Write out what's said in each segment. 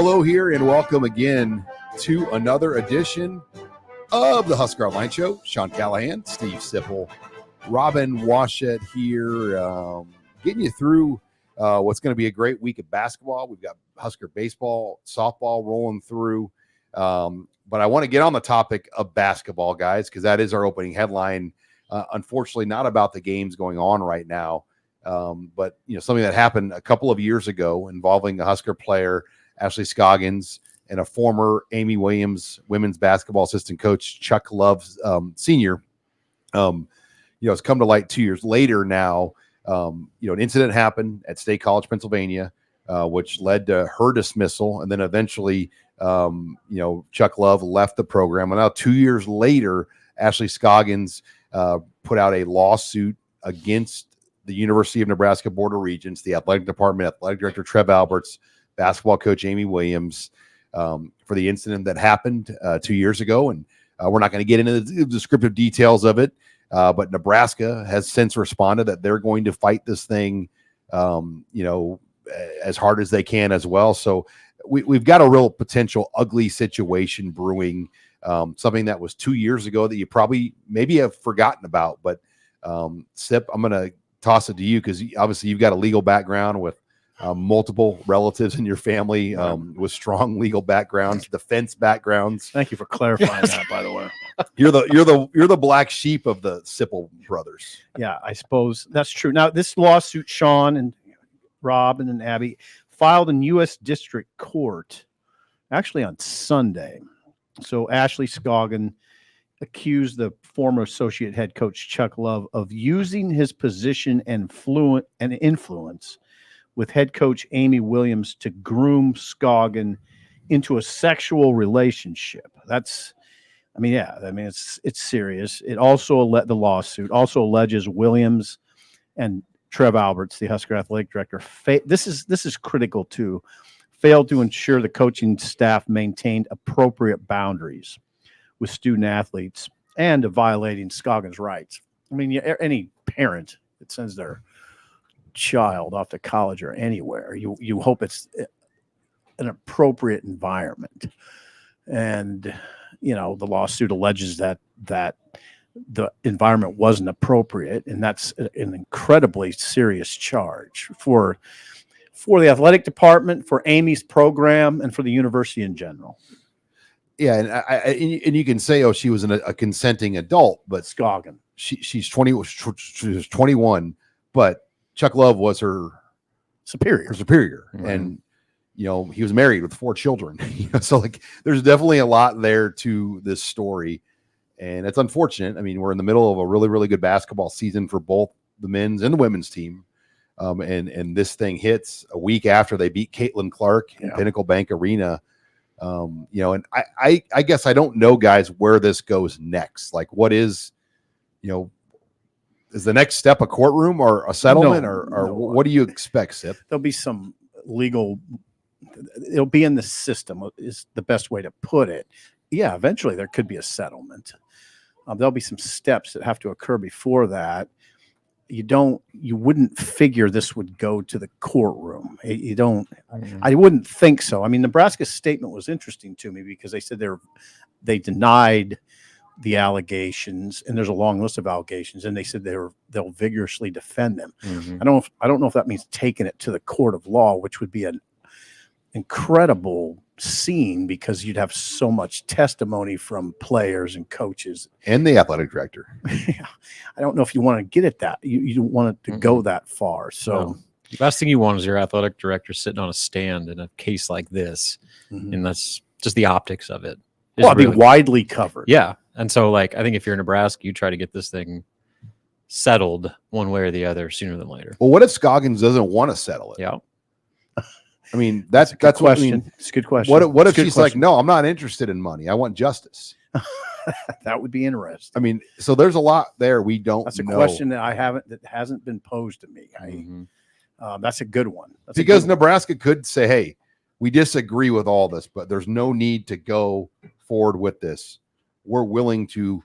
Hello here and welcome again to another edition of the Husker Online Show. Sean Callahan, Steve Sipple, Robin Washett here, getting you through what's going to be a great week of basketball. We've got Husker baseball, softball rolling through. But I want to get on the topic of basketball, guys, because that is our opening headline. Unfortunately, not about the games going on right now, but something that happened a couple of years ago involving a Husker player, Ashley Scoggin, and a former Amy Williams women's basketball assistant coach, Chuck Love Sr. It's come to light 2 years later now. An incident happened at State College, Pennsylvania, which led to her dismissal. And then eventually, Chuck Love left the program. And now 2 years later, Ashley Scoggin put out a lawsuit against the University of Nebraska Board of Regents, the athletic department, athletic director Trev Alberts, basketball coach Amy Williams, for the incident that happened 2 years ago. And we're not going to get into the descriptive details of it, but Nebraska has since responded that they're going to fight this thing, as hard as they can as well. So we've got a real potential ugly situation brewing, something that was 2 years ago that you probably maybe have forgotten about. But Sip, I'm going to toss it to you because obviously you've got a legal background with multiple relatives in your family with strong legal backgrounds, defense backgrounds. Thank you for clarifying that, by the way. You're the black sheep of the Sipple brothers. Yeah, I suppose that's true. Now, this lawsuit, Sean and Rob and Abby filed in U.S. District Court actually on Sunday. So Ashley Scoggin accused the former associate head coach Chuck Love of using his position and influence with head coach Amy Williams to groom Scoggin into a sexual relationship. It's serious. It also the lawsuit also alleges Williams and Trev Alberts, the Husker athletic director, this is critical too, failed to ensure the coaching staff maintained appropriate boundaries with student athletes and of violating Scoggin's rights. I mean, any parent that sends their child off to college or anywhere, you hope it's an appropriate environment. And the lawsuit alleges that the environment wasn't appropriate, and that's an incredibly serious charge for the athletic department, for Amy's program, and for the university in general. Yeah, and you can say, she was a consenting adult, but Scoggin, she's 20, she was 21, but Chuck Love was her superior, mm-hmm. And he was married with 4 children. So there's definitely a lot there to this story, and it's unfortunate. I mean, we're in the middle of a really, really good basketball season for both the men's and the women's team, and this thing hits a week after they beat Caitlin Clark in Pinnacle Bank Arena. And I guess I don't know, guys, where this goes next. Like, what is, is the next step a courtroom or a settlement, or what do you expect, Sip? There'll be some legal. It'll be in the system is the best way to put it. Yeah, eventually there could be a settlement. There'll be some steps that have to occur before that. You wouldn't figure this would go to the courtroom. You don't. Mm-hmm. I wouldn't think so. I mean, Nebraska's statement was interesting to me because they said they denied the allegations, and there's a long list of allegations, and they said they'll vigorously defend them. Mm-hmm. I don't know if that means taking it to the court of law, which would be an incredible scene because you'd have so much testimony from players and coaches and the athletic director. Yeah, I don't know if you want to get at that. You don't want it to mm-hmm. go that far. So no. The best thing you want is your athletic director sitting on a stand in a case like this, mm-hmm. and that's just the optics of it. Well, be widely covered. Yeah. And so, I think if you're in Nebraska, you try to get this thing settled one way or the other sooner than later. Well, what if Scoggins doesn't want to settle it? Yeah. I mean, that's question. What I mean. It's a good question. What if she's like, no, I'm not interested in money. I want justice. That would be interesting. I mean, so there's a lot there we don't know. That's a question that hasn't been posed to me. Mm-hmm. That's a good one. Because Nebraska could say, hey, we disagree with all this, but there's no need to go forward with this. We're willing to,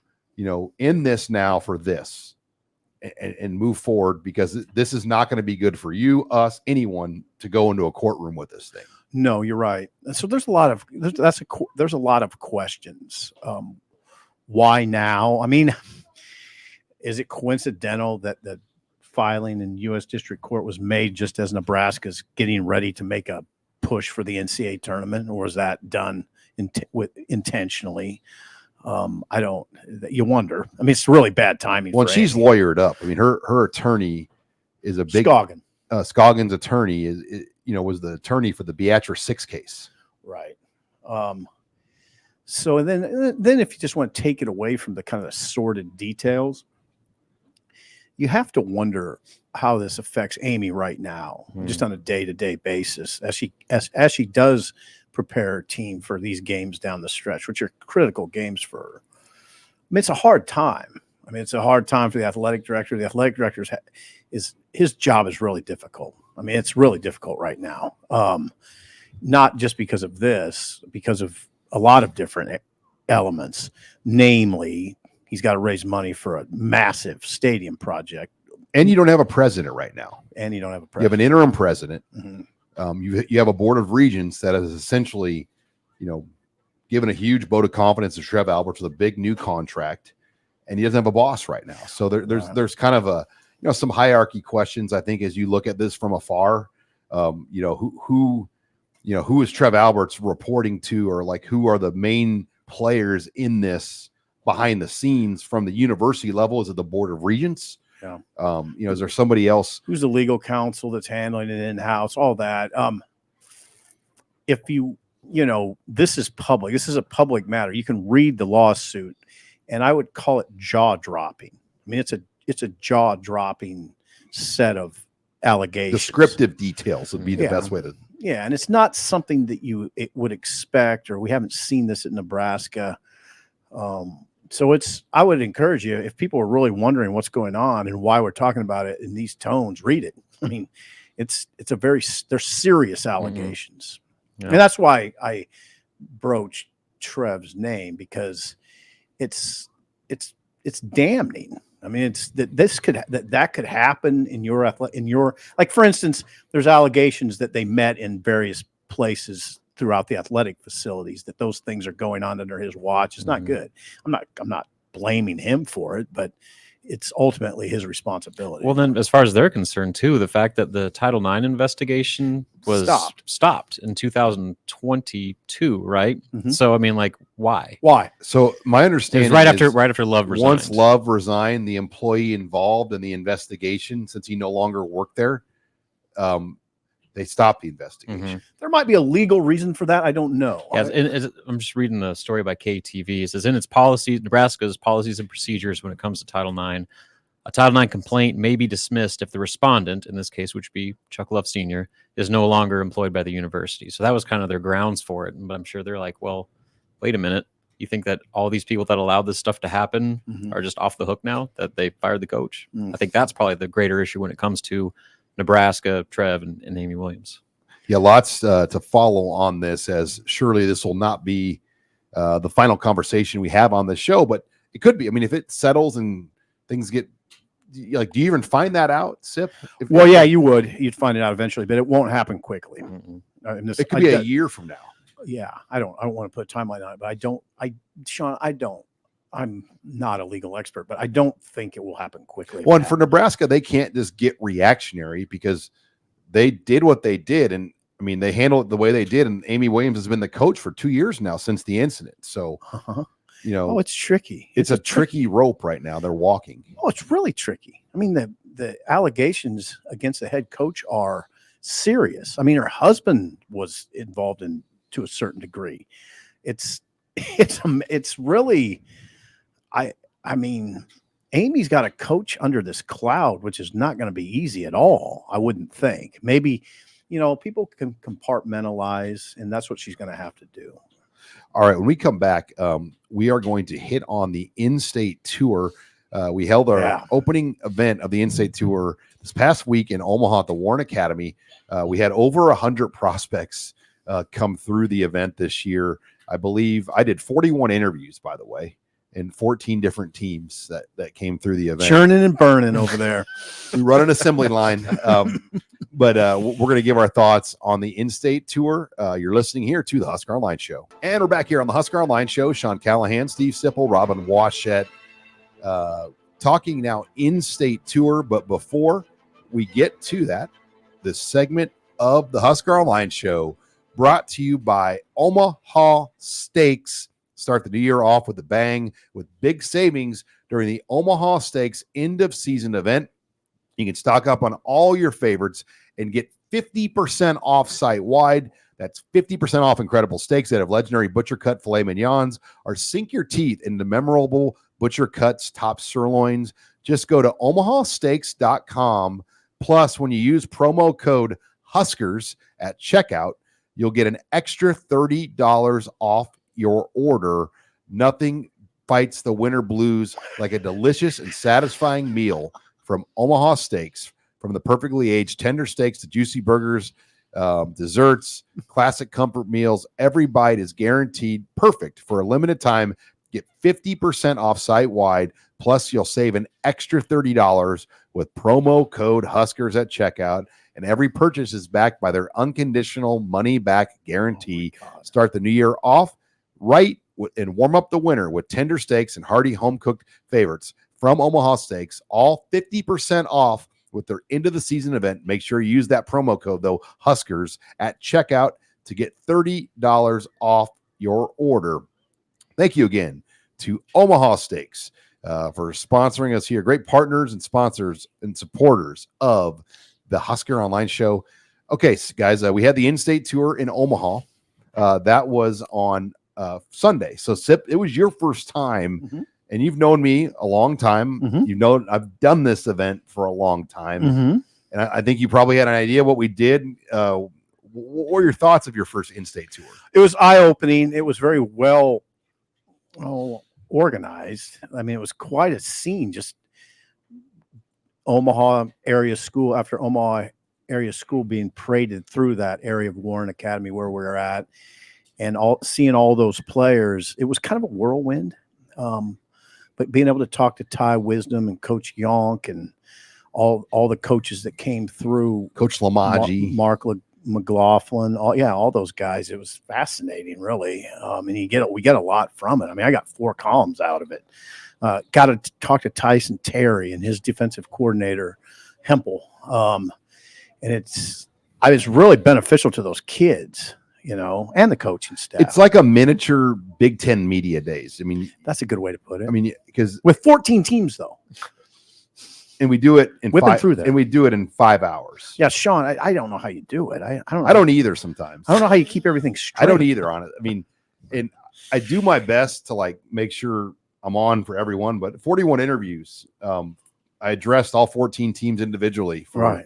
end this now for this and move forward because this is not going to be good for you, us, anyone to go into a courtroom with this thing. No, you're right. So there's a lot of there's a lot of questions. Why now? I mean, is it coincidental that the filing in U.S. District Court was made just as Nebraska's getting ready to make a push for the NCAA tournament, or was that done intentionally? I don't. You wonder. I mean, it's really bad timing. Well, for she's Amy. lawyered up. I mean, her attorney is a big Scoggin. Scoggin's attorney was the attorney for the Beatrice 6 case. Right. So then if you just want to take it away from the kind of the sordid details, you have to wonder how this affects Amy right now, just on a day-to-day basis, as she does prepare her team for these games down the stretch, which are critical games for her. I mean, it's a hard time. I mean, it's a hard time for the athletic director. The athletic director his job is really difficult. I mean, it's really difficult right now. Not just because of this, because of a lot of different elements. Namely, he's got to raise money for a massive stadium project. And you don't have a president right now. And you don't have a president. You have an interim president. Mm-hmm. You have a board of regents that is essentially, given a huge vote of confidence to Trev Alberts with a big new contract, and he doesn't have a boss right now. So there's kind of some hierarchy questions, I think, as you look at this from afar. Who is Trev Alberts reporting to, or like who are the main players in this behind the scenes from the university level? Is it the board of regents? Yeah. Is there somebody else? Who's the legal counsel that's handling it in-house, all that. If this is public, this is a public matter. You can read the lawsuit, and I would call it jaw-dropping. I mean, it's a jaw-dropping set of allegations. Descriptive details would be the best way to. Yeah, and it's not something that it would expect, or we haven't seen this at Nebraska. So I would encourage you, if people are really wondering what's going on and why we're talking about it in these tones, read it. I mean, they're serious allegations. Yeah. And that's why I broached Trev's name, because it's damning. I mean, that could happen in your like, for instance, there's allegations that they met in various places throughout the athletic facilities, that those things are going on under his watch. It's not good. I'm not blaming him for it, but it's ultimately his responsibility. Well, then, as far as they're concerned, too, the fact that the Title IX investigation was stopped in 2022, right? Mm-hmm. So, I mean, like, why? So my understanding is right after Love resigned. Once Love resigned, the employee involved in the investigation, since he no longer worked there, they stopped the investigation. Mm-hmm. There might be a legal reason for that. I don't know. Yeah, I'm just reading a story by KTV. It says, in its policies, Nebraska's policies and procedures when it comes to Title IX, a Title IX complaint may be dismissed if the respondent, in this case, which would be Chuck Love Sr., is no longer employed by the university. So that was kind of their grounds for it. But I'm sure they're like, well, wait a minute. You think that all these people that allowed this stuff to happen are just off the hook now that they fired the coach? I think that's probably the greater issue when it comes to Nebraska, Trev, and Amy Williams. Yeah, lots to follow on this, as surely this will not be the final conversation we have on the show, but it could be. I mean, if it settles and things get like, do you even find that out, Sip? Well, yeah, you would. You'd find it out eventually, but it won't happen quickly. It could be a year from now. Yeah, I don't want to put a timeline on it, but Sean, I'm not a legal expert, but I don't think it will happen quickly. Well, and for Nebraska, they can't just get reactionary, because they did what they did. And I mean, they handled it the way they did. And Amy Williams has been the coach for 2 years now since the incident. So, it's tricky. It's a tricky rope right now they're walking. Oh, it's really tricky. I mean, the allegations against the head coach are serious. I mean, her husband was involved to a certain degree. It's really, I mean, Amy's got a coach under this cloud, which is not going to be easy at all. I wouldn't think. Maybe, people can compartmentalize, and that's what she's going to have to do. All right. When we come back, we are going to hit on the in-state tour. We held our opening event of the in-state tour this past week in Omaha at the Warren Academy. We had over 100 prospects come through the event this year. I believe I did 41 interviews, by the way. and 14 different teams that came through the event. Churning and burning over there. We run an assembly line. But we're going to give our thoughts on the in-state tour. You're listening here to the Husker Online Show. And we're back here on the Husker Online Show. Sean Callahan, Steve Sipple, Robin Washett, talking now in-state tour. But before we get to that, this segment of the Husker Online Show brought to you by Omaha Steaks. Start the new year off with a bang with big savings during the Omaha Steaks end-of-season event. You can stock up on all your favorites and get 50% off site-wide. That's 50% off incredible steaks that have legendary butcher cut filet mignons, or sink your teeth into memorable butcher cuts, top sirloins. Just go to omahasteaks.com. Plus, when you use promo code Huskers at checkout, you'll get an extra $30 off your order. Nothing fights the winter blues like a delicious and satisfying meal from Omaha Steaks. From the perfectly aged tender steaks to juicy burgers, desserts, classic comfort meals, every bite is guaranteed perfect. For a limited time, get 50% off site-wide, plus you'll save an extra $30 with promo code Huskers at checkout, and every purchase is backed by their unconditional money-back guarantee. Start the new year off right and warm up the winter with tender steaks and hearty home-cooked favorites from Omaha Steaks, all 50% off with their end-of-the-season event. Make sure you use that promo code, though, Huskers, at checkout to get $30 off your order. Thank you again to Omaha Steaks for sponsoring us here. Great partners and sponsors and supporters of the Husker Online Show. Okay, guys, we had the in-state tour in Omaha. That was on Sunday. So, Sip, it was your first time. Mm-hmm. And you've known me a long time. Mm-hmm. You know, I've done this event for a long time. Mm-hmm. And I think you probably had an idea what we did. What were your thoughts of your first in-state tour? It was eye-opening. It was very well organized. I mean, it was quite a scene. Just Omaha area school after Omaha area school being paraded through that area of Warren Academy where we're at, and seeing all those players. It was kind of a whirlwind. But being able to talk to Ty Wisdom and Coach Yonk and all the coaches that came through, Coach Lamaji, Mark McLaughlin, all those guys, it was fascinating, really. And we get a lot from it. I mean, I got 4 columns out of it. Got to talk to Tyson Terry and his defensive coordinator, Hempel. And it's really beneficial to those kids, and the coaching staff. It's like a miniature Big Ten media days. I mean, that's a good way to put it. I mean, because with 14 teams though, and we do it in and we do it in 5 hours. Yeah, Sean, I don't know how you do it. I don't know. I don't either. Sometimes I don't know how you keep everything straight. I don't either on it. I mean, and I do my best to make sure I'm on for everyone. But 41 interviews, I addressed all 14 teams individually. Right.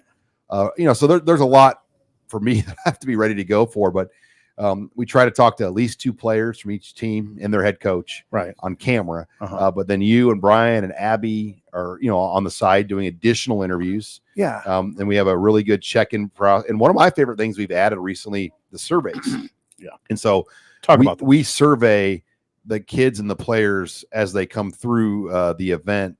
So there's a lot for me that I have to be ready to go for, but. We try to talk to at least 2 players from each team and their head coach on camera. Uh-huh. But then you and Brian and Abby are, on the side doing additional interviews. Yeah. And we have a really good check-in process. And one of my favorite things we've added recently, the surveys. Yeah. And so we survey the kids and the players as they come through the event.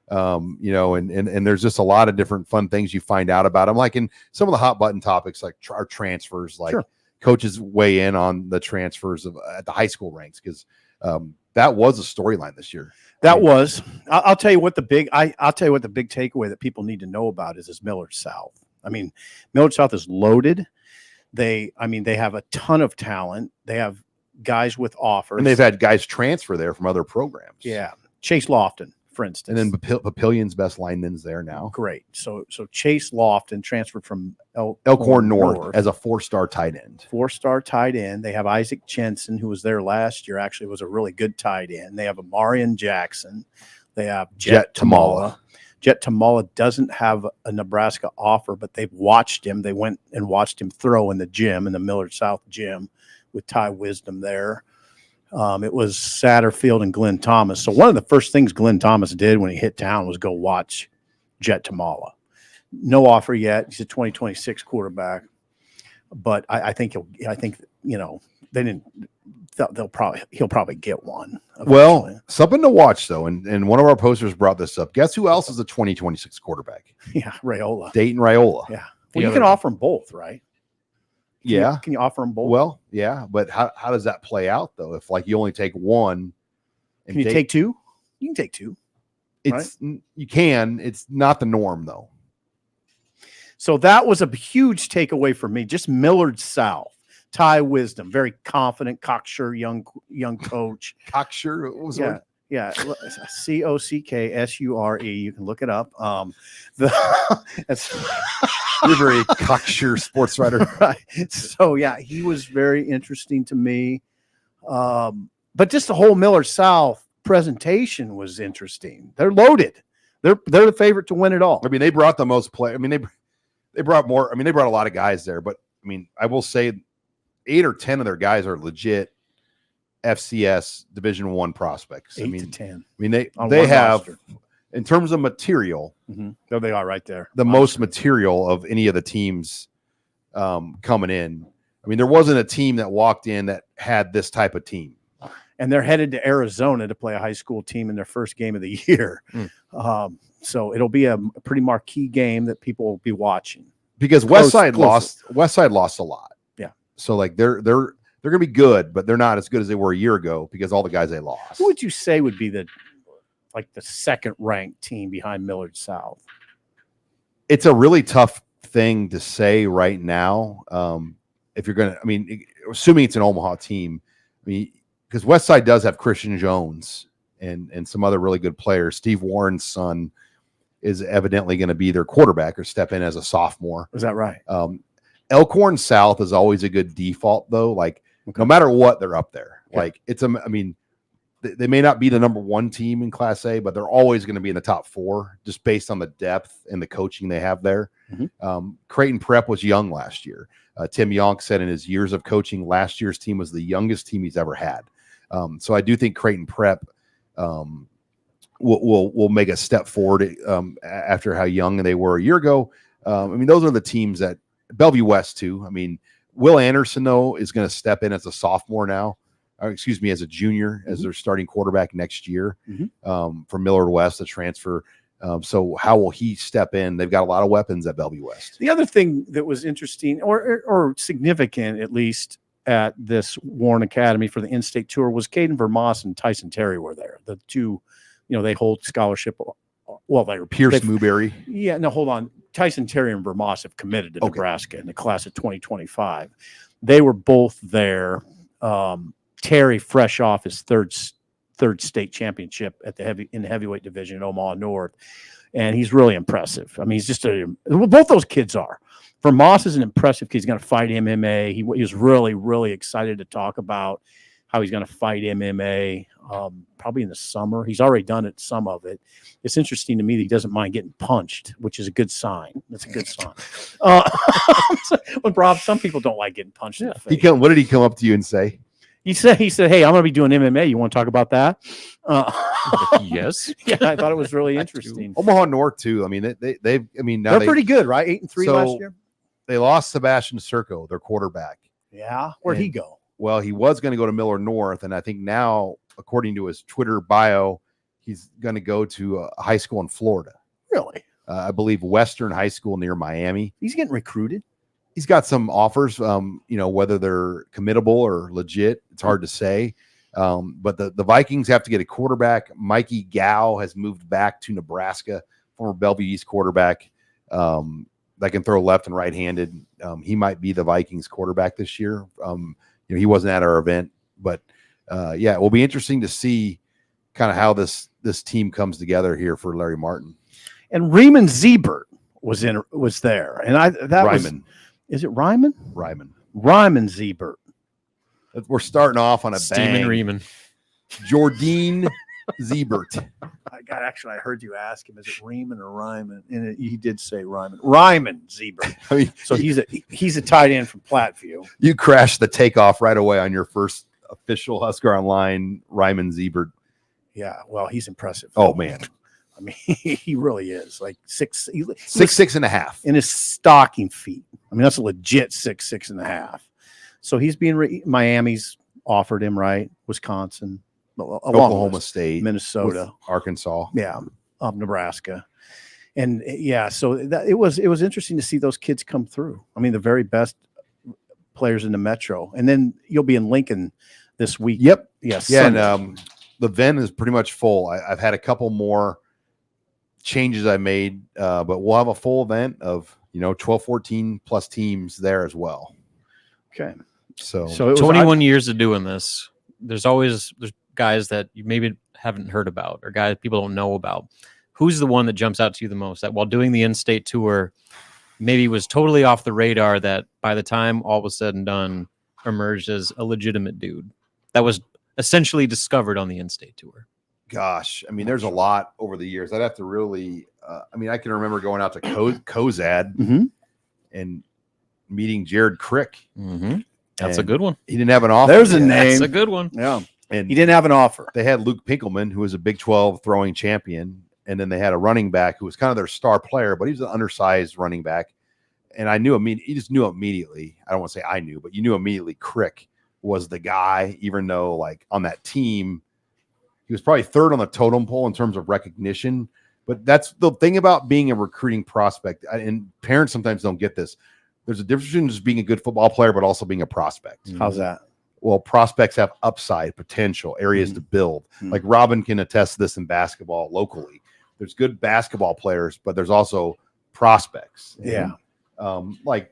And there's just a lot of different fun things you find out about them. Like in some of the hot button topics, like our transfers, like, sure. Coaches weigh in on the transfers at the high school ranks because that was a storyline this year. That was. I'll tell you what the big takeaway that people need to know about is Millard South. I mean, Millard South is loaded. They have a ton of talent. They have guys with offers, and they've had guys transfer there from other programs. Yeah, Chase Lofton, for instance, and then Papillion's best lineman's there now. Great. So Chase Lofton transferred from Elkhorn North as a 4-star tight end. 4-star tight end. They have Isaac Jensen, who was there last year. Actually, was a really good tight end. They have Amarian Jackson. They have Jet Tamala. Jet Tamala doesn't have a Nebraska offer, but they've watched him. They went and watched him throw in the gym, in the Millard South gym, with Ty Wisdom there. It was Satterfield and Glenn Thomas. So one of the first things Glenn Thomas did when he hit town was go watch Jet Tamala. No offer yet. He's a 2026 quarterback, but I think they didn't he'll probably get one. Well, eventually. something to watch though, and one of our posters brought this up. Guess who else is a 2026 quarterback? Yeah, Raiola. Dayton Raiola. Yeah. Well, you can offer them both, right? Can you offer them both? Well, yeah, but how does that play out though? If like you only take one, can you take two? You can take two. You can. It's not the norm though. So that was a huge takeaway for me. Just Millard South. Ty Wisdom, very confident, cocksure young coach. Cocksure? What was that? Yeah, Cocksure. You can look it up. You're a very cocksure sports writer. Right. So, yeah, he was very interesting to me. But just the whole Millard South presentation was interesting. They're loaded. They're the favorite to win it all. I mean, they brought the most play. I mean, they brought more. I mean, they brought a lot of guys there. But, I mean, I will say 8 or 10 of their guys are legit FCS Division I prospects. 8 to 10. I mean, they have, roster. In terms of material, there they are right there. The most material of any of the teams coming in. I mean, there wasn't a team that walked in that had this type of team. And they're headed to Arizona to play a high school team in their first game of the year. So it'll be a pretty marquee game that people will be watching. Because Westside lost a lot. So like they're gonna be good, but they're not as good as they were a year ago because all the guys they lost. Who would you say would be the second ranked team behind Millard South? It's a really tough thing to say right now. If you're gonna, I mean, assuming it's an Omaha team, I mean, because Westside does have Christian Jones and some other really good players. Steve Warren's son is evidently going to be their quarterback or step in as a sophomore. Is that right? Elkhorn South is always a good default, though. Like, no matter what, they're up there. Okay. Like, I mean, they may not be the number one team in Class A, but they're always going to be in the top 4 just based on the depth and the coaching they have there. Creighton Prep was young last year. Tim Yonk said in his years of coaching, last year's team was the youngest team he's ever had. So I do think Creighton Prep will make a step forward after how young they were a year ago. I mean, those are the teams that Bellevue West too. I mean, Will Anderson though is going to step in as a sophomore now, or excuse me, as a junior, as their starting quarterback next year from Millard West, the transfer. So how will he step in? They've got a lot of weapons at Bellevue West. The other thing that was interesting or significant, at least at this Warren Academy for the in-state tour, was Caden Vermoss and Tyson Terry were there. The two, they hold scholarship. Well, they were Pierce Newberry. Yeah, no, hold on. Tyson Terry and Vermoss have committed to Nebraska in the class of 2025. They were both there. Terry, fresh off his third state championship in the heavyweight division in Omaha North, and he's really impressive. I mean, he's just both those kids are. Vermoss is an impressive kid. He's going to fight MMA. He was really, really excited to talk about how he's going to fight MMA probably in the summer. He's already done it, some of it. It's interesting to me that he doesn't mind getting punched, which is a good sign. That's a good sign. Rob, some people don't like getting punched in the face. What did he come up to you and say? He said, "Hey, I'm going to be doing MMA. You want to talk about that?" Yes. Yeah, I thought it was really interesting. Omaha North too. I mean, they've. I mean, now they're pretty good, right? 8-3 last year. They lost Sebastian Serco, their quarterback. Yeah, where'd he go? Well, he was going to go to Millard North, and I think now, according to his Twitter bio, he's going to go to a high school in Florida. Really? I believe Western High School near Miami. He's getting recruited. He's got some offers. Whether they're committable or legit, it's hard to say. But the Vikings have to get a quarterback. Mikey Gow has moved back to Nebraska, former Bellevue East quarterback. That can throw left and right-handed. He might be the Vikings quarterback this year. He wasn't at our event, but it will be interesting to see kind of how this team comes together here for Larry Martin. And Riemann Ziebert was there, and Ryman. Is it Ryman? Ryman Ziebert. We're starting off on a bang. Riemann. Jordine Ziebert. I heard you ask him, is it Riemann or Ryman? And he did say Ryman. Ryman Ziebert. I mean, so he's a tight end from Platteview. You crashed the takeoff right away on your first official Husker Online, Ryman Ziebert. Yeah, well, he's impressive. Oh, man. I mean, he really is. Like 6'6.5" in his stocking feet. I mean, that's a legit 6'6.5". So he's being Miami's offered him, right? Wisconsin, Oklahoma State, Minnesota, Arkansas. yeah, Nebraska. And so it was interesting to see those kids come through. I mean, the very best players in the Metro. And then you'll be in Lincoln this week. Yep. Yes. Yeah. Sunday. And the event is pretty much full. I've had a couple more changes I made, but we'll have a full event of 12, 14 plus teams there as well. Okay. So it was 21 years of doing this. There's guys that you maybe haven't heard about, or guys people don't know about. Who's the one that jumps out to you the most that while doing the in-state tour maybe was totally off the radar, that by the time all was said and done emerged as a legitimate dude that was essentially discovered on the in-state tour? Gosh, I mean, there's a lot over the years. I'd have to really, I can remember going out to Cozad and meeting Jared Crick. Mm-hmm. That's a good one. He didn't have an offer. There's a name. That's a good one. Yeah. And he didn't have an offer. They had Luke Pinkelman, who was a Big 12 throwing champion. And then they had a running back who was kind of their star player, but he was an undersized running back. And I knew he just knew immediately. I don't want to say I knew, but you knew immediately Crick was the guy, even though like on that team, he was probably third on the totem pole in terms of recognition. But that's the thing about being a recruiting prospect. And parents sometimes don't get this. There's a difference between just being a good football player, but also being a prospect. How's that? Well, prospects have upside, potential, areas to build. Like Robin can attest to this in basketball locally. There's good basketball players, but there's also prospects. Yeah. Like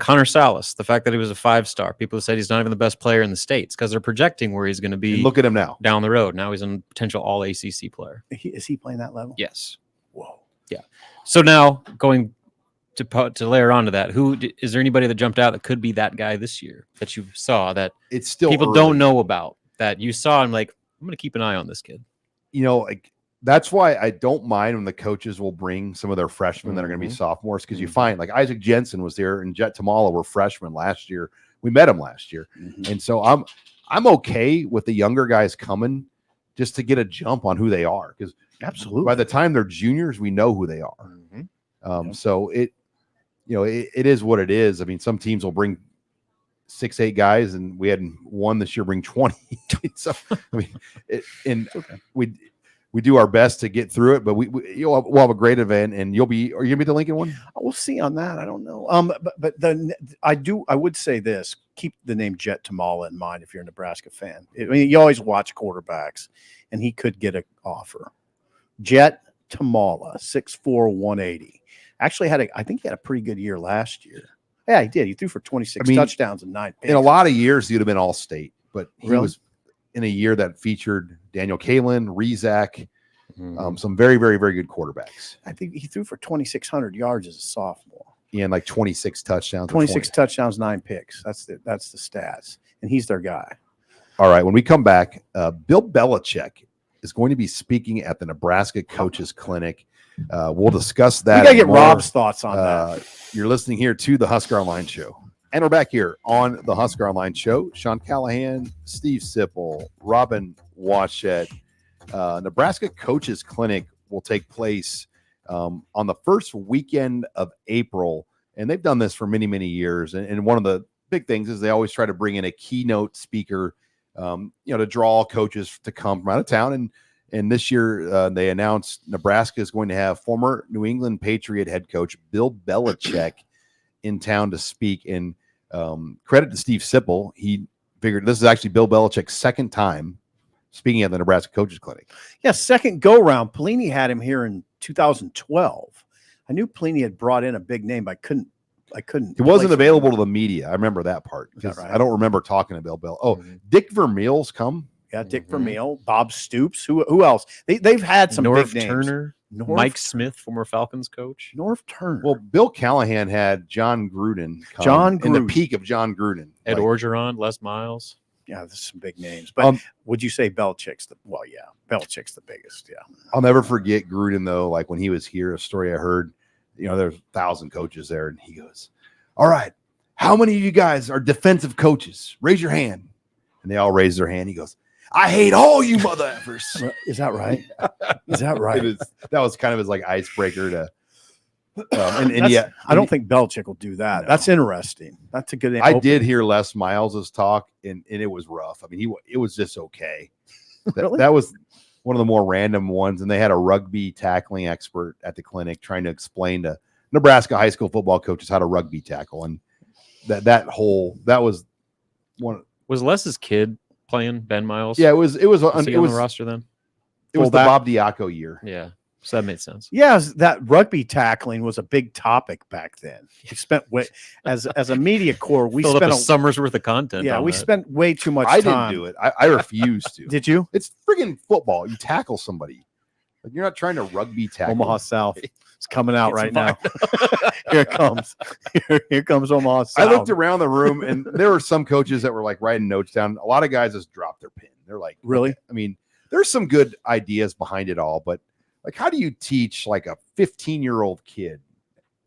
Connor Salas, the fact that he was a 5-star, people said he's not even the best player in the States because they're projecting where he's going to be. Look at him now. Down the road. Now he's a potential all ACC player. Is he playing that level? Yes. Whoa. Yeah. So now going to layer onto that, is there anybody that jumped out that could be that guy this year that you saw that it's still people early. don't know about, that you saw and like, I'm going to keep an eye on this kid? Like that's why I don't mind when the coaches will bring some of their freshmen that are going to be sophomores, because you find like Isaac Jensen was there and Jet Tamala were freshmen last year. We met him last year. And so I'm okay with the younger guys coming just to get a jump on who they are, because absolutely by the time they're juniors, we know who they are. So it is what it is. I mean, some teams will bring 6-8 guys, and we had one this year bring 20. So I mean, we do our best to get through it, but we'll have a great event, and are you gonna be at the Lincoln one? We'll see on that. I don't know. But then I would say this: keep the name Jet Tamala in mind if you're a Nebraska fan. I mean, you always watch quarterbacks, and he could get an offer. Jet Tamala, 6'4", 180. Actually I think he had a pretty good year last year. Yeah, he did. He threw for 26 touchdowns and 9 picks. In a lot of years, he would have been all state, but he Really? was in a year that featured Daniel Kalin, Rezak, some very, very, very good quarterbacks. I think he threw for 2,600 yards as a sophomore. And like 26 touchdowns. 26 touchdowns, 9 picks. That's the stats. And he's their guy. All right. When we come back, Bill Belichick is going to be speaking at the Nebraska Coaches Clinic. We'll discuss that. We got to get Rob's thoughts on that. You're listening here to the Husker Online Show. And we're back here on the Husker Online Show. Sean Callahan, Steve Sipple, Robin Washett. Nebraska Coaches Clinic will take place on the first weekend of April. And they've done this for many, many years. And one of the big things is they always try to bring in a keynote speaker, to draw coaches to come from out of town. And this year they announced Nebraska is going to have former New England Patriot head coach Bill Belichick in town to speak. And credit to Steve Sipple. He figured this is actually Bill Belichick's second time speaking at the Nebraska Coaches Clinic. Yeah, second go round. Pelini had him here in 2012. I knew Pelini had brought in a big name, but I couldn't. He wasn't available to the media. I remember that part. Right? I don't remember talking to Bill Bell. Oh, Dick Vermeil's come. Yeah, Dick Vermeil, Bob Stoops. Who else? They've had some North big names. Turner, Mike Smith, former Falcons coach. North Turner. Well, Bill Callahan had John Gruden come in the peak of John Gruden. Ed Orgeron, Les Miles. Yeah, there's some big names. But would you say Belichick's Belichick's the biggest, yeah. I'll never forget Gruden, though, like when he was here, a story I heard, there's 1,000 coaches there, and he goes, all right, how many of you guys are defensive coaches? Raise your hand. And they all raise their hand. He goes, I hate all you mother effers. Is that right? Is that right? That was kind of his like icebreaker to I don't think Belichick will do that. No. That's interesting. That's a good. I did hear Les Miles's talk, and it was rough. I mean, it was just okay. Really? That was one of the more random ones, and they had a rugby tackling expert at the clinic trying to explain to Nebraska high school football coaches how to rugby tackle, and that was one. Was Les's kid playing Ben Miles? Yeah, it was Was he it on was the roster then? it was the Bob Diaco year. Yeah, so that made sense. Yeah, that rugby tackling was a big topic back then. We spent as a media corps, we Filled spent up a summer's worth of content. yeah, on we that. spent way too much I time. didn't do it. I refused to. Did you? It's friggin' football. You tackle somebody. Like, you're not trying to rugby tackle. Omaha South. It's coming out Get right some now. Here it comes. Here comes Omaha South. I looked around the room, and there were some coaches that were like writing notes down. A lot of guys just dropped their pen. They're like, Really? okay. I mean, there's some good ideas behind it all, but like, how do you teach like a 15-year-old kid?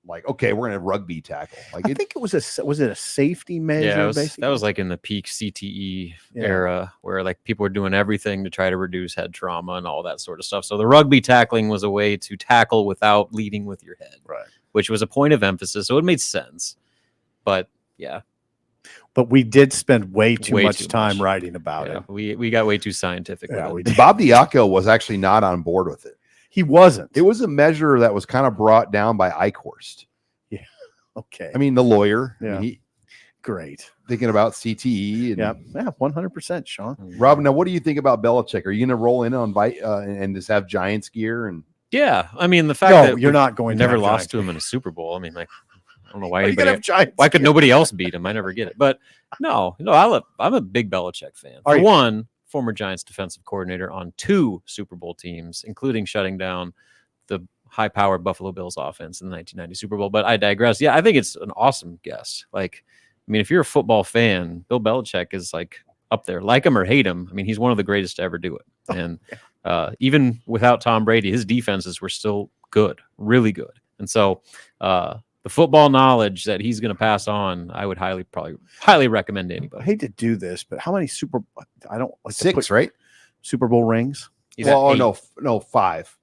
Like, okay, we're gonna rugby tackle. Like, I think it was a safety measure. Yeah, basically? that was like in the peak CTE Yeah. era where like people were doing everything to try to reduce head trauma and all that sort of stuff. So the rugby tackling was a way to tackle without leading with your head, right. which was a point of emphasis. So it made sense. But yeah, But we did spend way too Way much too time much. writing about yeah, it. we got way too scientific. Yeah, with we it. did. Bob Diaco was actually not on board with it. He wasn't. It was a measure that was kind of brought down by Eichhorst. Okay. I mean, the lawyer. Yeah. I mean, he Great. thinking about CTE. And Yeah. 100%, Sean. Rob, now what do you think about Belichick? Are you going to roll in on and just have Giants gear? And Yeah, I mean the fact No, that you're we not going to never have lost Giants. to him in a Super Bowl. I mean, like I don't know why Are you gonna anybody. have Giants? Why could nobody else beat him? I never get it. But no, I'm a big Belichick fan. Are For you? one, former Giants defensive coordinator on 2 Super Bowl teams, including shutting down the high-powered Buffalo Bills offense in the 1990 Super Bowl. But I digress. Yeah, I think it's an awesome guess. Like, I mean, if you're a football fan, Bill Belichick is like up there. Like him or hate him, I mean, he's one of the greatest to ever do it. And even without Tom Brady, his defenses were still good, really good. And so the football knowledge that he's going to pass on, I would highly recommend to I anybody. hate to do this, but how many I don't like to 6, put right? Super Bowl rings? He's at 8. No, 5.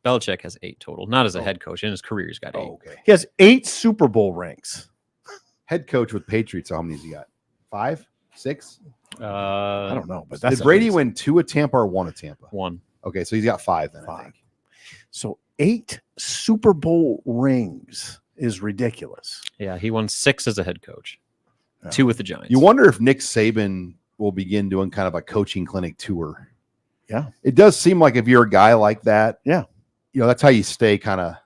Belichick has 8 total, not as a Oh. head coach. In his career, he's got 8. Oh, okay. He has 8 Super Bowl rings. Head coach with Patriots. How many has he got? 5, 6. I don't know, but that's Did Brady amazing. win 2 at Tampa or 1 at Tampa? 1. Okay, so he's got 5 then. I 5. think. So 8 Super Bowl rings is ridiculous. Yeah, he won 6 as a head coach, Yeah. 2 with the Giants. You wonder if Nick Saban will begin doing kind of a coaching clinic tour. Yeah. It does seem like if you're a guy like that, Yeah. you know, that's how you stay kind of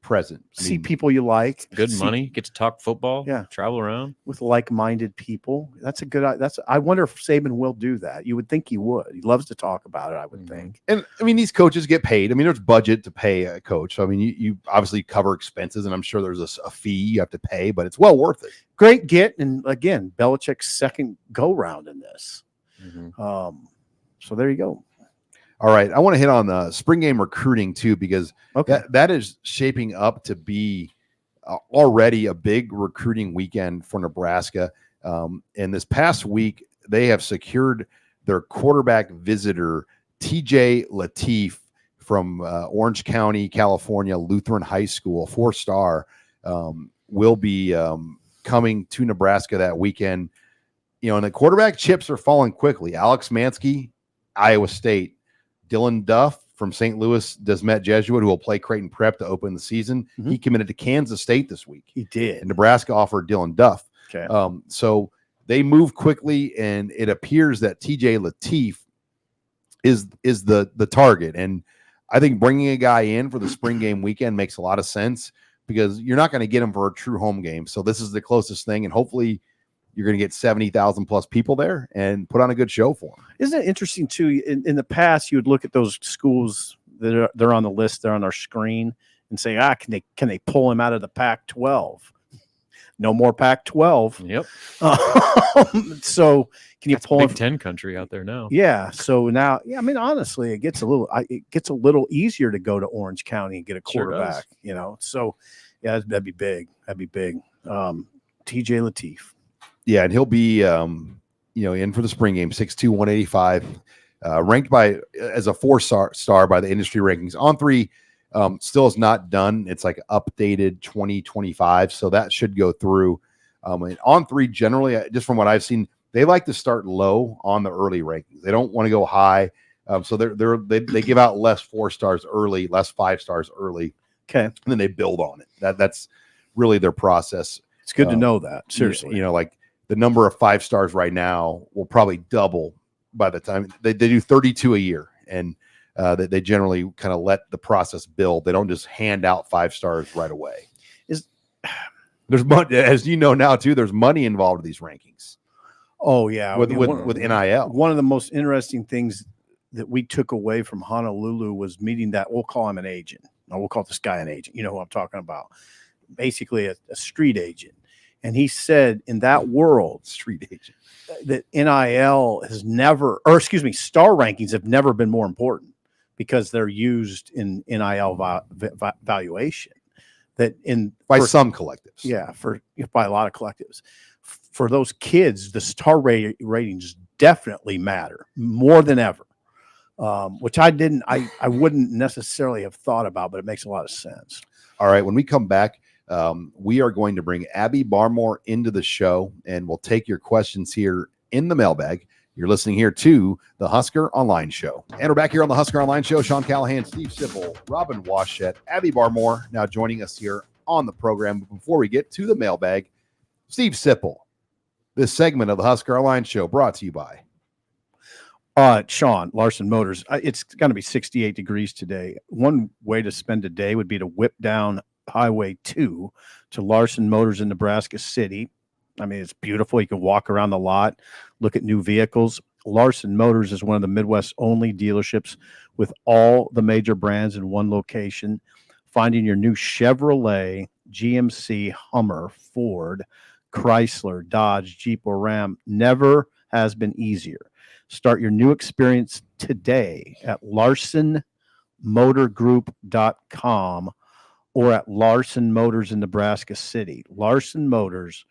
present. I See mean, people you like. Good see- money, get to talk football, Yeah. travel around. with like-minded people. That's a good. I wonder if Saban will do that. You would think he would. He loves to talk about it. I would Mhm. think. And I mean, these coaches get paid. I mean, there's budget to pay a coach. So I mean, you obviously cover expenses, and I'm sure there's a fee you have to pay, but it's well worth it. Great get, and again, Belichick's second go round in this. So there you go. All right, I want to hit on the spring game recruiting too, because Okay. that is shaping up to be already a big recruiting weekend for Nebraska. And this past week, they have secured their quarterback visitor, TJ Lateef from Orange County, California, Lutheran High School, 4-star, will be coming to Nebraska that weekend. You know, and the quarterback chips are falling quickly. Alex Mansky, Iowa State. Dylan Duff from St. Louis Desmet Jesuit, who will play Creighton Prep to open the season. Mhm. He committed to Kansas State this week. He did. And Nebraska offered Dylan Duff. Okay. So they move quickly, and it appears that TJ Lateef is the target. And I think bringing a guy in for the spring game weekend makes a lot of sense, because you're not going to get him for a true home game. So this is the closest thing, and hopefully you're going to get 70,000 plus people there and put on a good show for them. Isn't it interesting too? In the past, you would look at those schools that they're on the list, they're on our screen, and say, can they pull him out of the Pac-12? No more Pac-12. Yep. So can you That's pull him? Big Ten country out there now. Yeah. So now, I mean, honestly, it gets a little easier to go to Orange County and get a Sure does. quarterback. You know, so yeah, that'd be big. That'd be big. TJ Lateef. Yeah, and he'll be in for the spring game, 6'2", 185, ranked as a 4-star by the industry rankings. On 3 Still is not done. It's like updated 2025. So that should go through. And on 3, generally, just from what I've seen, they like to start low on the early rankings. They don't want to go high. So they give out less 4 stars early, less 5 stars early. Okay. And then they build on it. That's really their process. It's good to know that. Seriously. Like the number of 5 stars right now will probably double by the time they do 32 a year. And they generally kind of let the process build. They don't just hand out 5 stars right away. There's money, as you know now too, there's money involved in these rankings. Oh yeah. With NIL. One of the most interesting things that we took away from Honolulu was meeting that, we'll call him an agent. Or we'll call this guy an agent. You know who I'm talking about. Basically a street agent. And he said in that world, street agent, that NIL has never, or excuse me, star rankings have never been more important because they're used in NIL valuation. That by some collectives. Yeah, by a lot of collectives. For those kids, the star ratings definitely matter more than ever. Which I wouldn't necessarily have thought about, but it makes a lot of sense. All right, when we come back, we are going to bring Abby Barmore into the show, and we'll take your questions here in the mailbag. You're listening here to the Husker Online Show. And we're back here on the Husker Online Show. Sean Callahan, Steve Sipple, Robin Washett, Abby Barmore now joining us here on the program. But before we get to the mailbag, Steve Sipple, this segment of the Husker Online Show brought to you by Sean, Larson Motors. It's going to be 68 degrees today. One way to spend a day would be to whip down Highway 2 to Larson Motors in Nebraska City. I mean, it's beautiful. You can walk around the lot, look at new vehicles. Larson Motors is one of the Midwest's only dealerships with all the major brands in one location. Finding your new Chevrolet, GMC, Hummer, Ford, Chrysler, Dodge, Jeep, or Ram never has been easier. Start your new experience today at LarsonMotorGroup.com or at Larson Motors in Nebraska City. Larson Motors,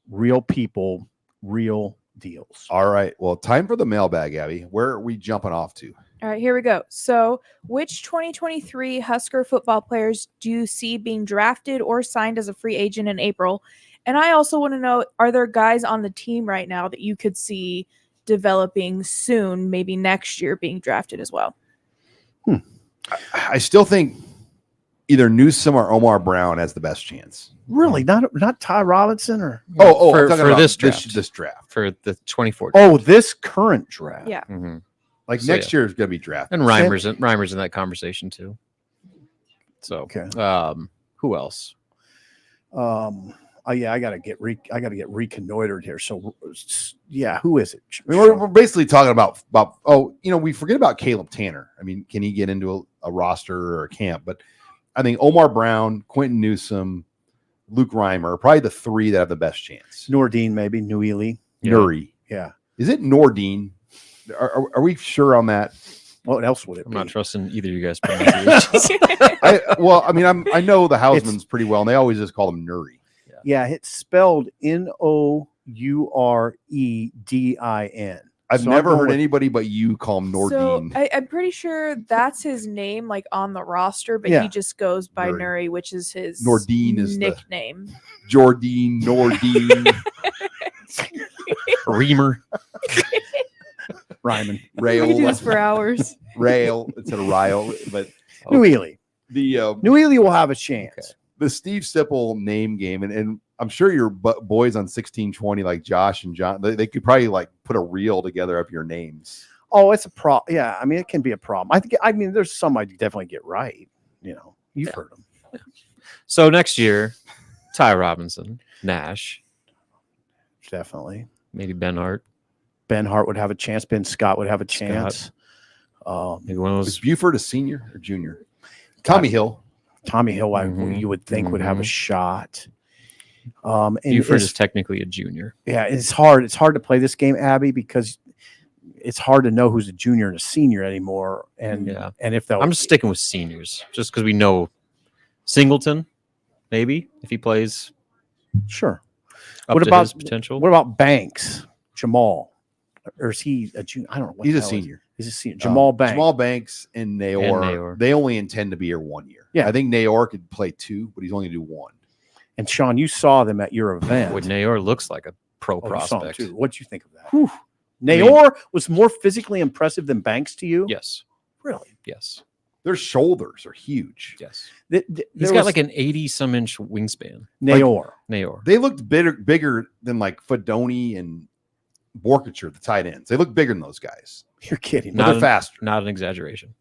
real people, real deals. All right. Well, time for the mailbag, Abby. Where are we jumping off to? All right, here we go. So, which 2023 Husker football players do you see being drafted or signed as a free agent in April? And I also want to know, are there guys on the team right now that you could see developing soon, maybe next year, being drafted as well? I still think either Newsome or Omar Brown has the best chance. Really? Not Ty Robinson or for this draft. This draft. For the 24. Oh, this current draft. Yeah. Mm-hmm. Like next year is going to be drafted. And Reimer's in that conversation too. So, okay. Who else? I gotta get reconnoitered here. So, yeah, who is it? I mean, we're basically talking about we forget about Caleb Tanner. I mean, can he get into a roster or a camp? But I think Omar Brown, Quentin Newsome, Luke Reimer are probably the 3 that have the best chance. Nordine, maybe Newely. Nuri. Yeah. Is it Nordine? Are we sure on that? What else would it I'm be? not trusting either of you guys. Pronunciations. I know the Hausmans pretty well, and they always just call them Nuri. Yeah, it's spelled Nouredin. I've never heard anybody but you call him Nordine. So I'm pretty sure that's his name, like on the roster, but he just goes by Nuri, which is his Nordine is nickname. Jordine, Nordine, Reamer, Ryman, Rail. We could do this for hours. Rail instead of Ryle, but Newely. Newely will have a chance. Okay. The Steve Sipple name game, and I'm sure your boys on 1620 like Josh and John, they could probably like put a reel together of your names. Oh, it's a problem. Yeah, I mean it can be a problem. I mean there's some I definitely get right. You've heard them. So next year, Ty Robinson, Nash, definitely. Maybe Ben Hart. Ben Hart would have a chance. Ben Scott would have a chance. Maybe one of those. Is Buford a senior or junior? Tommy Hill. Tommy Hill, you would think would have a shot. And Buford is technically a junior. Yeah, it's hard. It's hard to play this game, Abby, because it's hard to know who's a junior and a senior anymore. And if that, I'm just sticking with seniors, just because we know Singleton, maybe if he plays. Sure. What about his potential? What about Banks, Jamal, or is he a junior? I don't know. He's a senior. He's a senior. Jamal Banks. Jamal Banks and Nayor. They only intend to be here 1 year. Yeah. I think Nayor could play 2, but he's only going to do 1. And Sean, you saw them at your event. Would Nayor looks like a pro prospect. What'd you think of that? Whew. Nayor was more physically impressive than Banks to you? Yes. Really? Yes. Their shoulders are huge. Yes. He's got like an 80-some inch wingspan. Nayor. They looked bigger than like Fedoni and Borkature, the tight ends. They look bigger than those guys. You're kidding. But they're faster. Not an exaggeration.